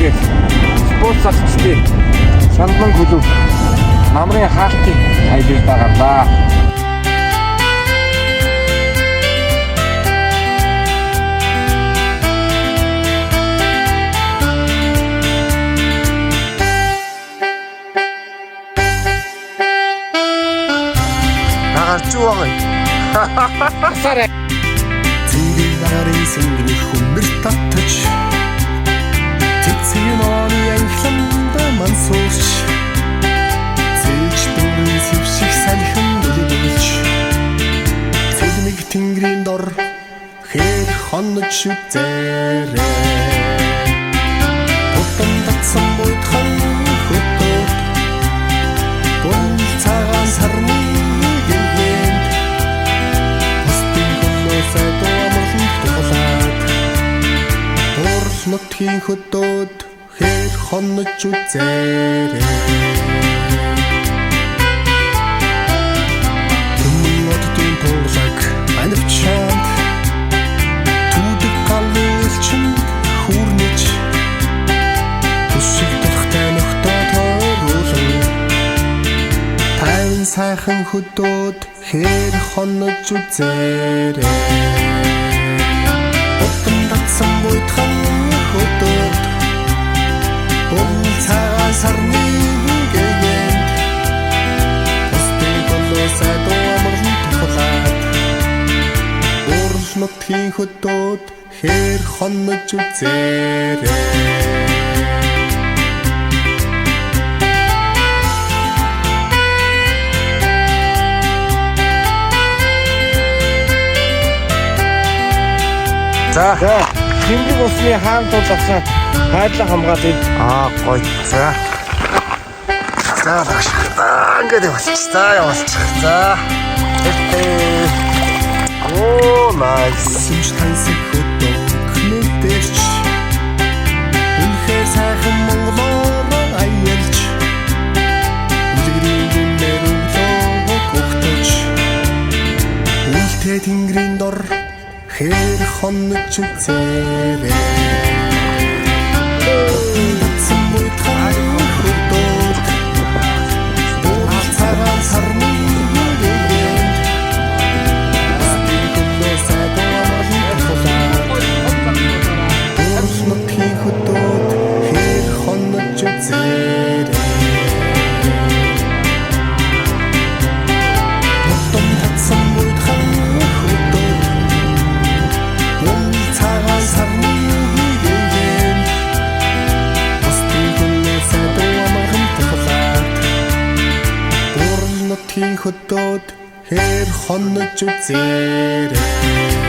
тэгээд спорт сахчдын Шандлан клуб намрын хаалтыг айлж байгaalаа. Сарай. Цэнгэрийн сэнгний хүмбэр татаж цэцгиймоны анхланда мансууч цэвч дүрэн сэвших салхин дэлгүүлж цэвник тэнгэрийн дор хэр хонож үзээрээ утан татсан буйдхан хөтөд бон цагаан сарны нутгийн хөдөөд хэр хонож үзээрээ Түмнодын тулаг анивчанд түүдэг галуулчин хүрнэж төсөвдөлхтэй нөхдөд хөрүүлэн тайван сайхан хөдөөд хэр хонож үзээрээ Утан татсан буйдхан хөтөд бон цагаан сарны гэгэнд постын голосаа доомрон тухлаад урал нутгийн хөтөд хэр хонож үзээрээ За Тэнгэр усны хаан тулгасан хайрлах хамгаалыг гоё. За багш. Ингээд явуулчих. За. Оо найс. Сүмж тансаг хөтөг мэдэрч үнэхээр сайхан монголоор аялж үлгэрийн дүнээр өглөө гогтож үлдээ тэнгэрийн дор хэр хонож үзээрээ Утсан буйдхан хөтөд бон цагаан сарны гэгэнд постын голосаа доомрон тухлаад урал нутгийн хөтөд хэр хонож үзээрээ Утсан татсан буйдхан хөтөд бон цагаан сарны гэгэнд постын голосаа доомрон тухлаад урал нутгийн хөтөд хэр хонож үзээрээ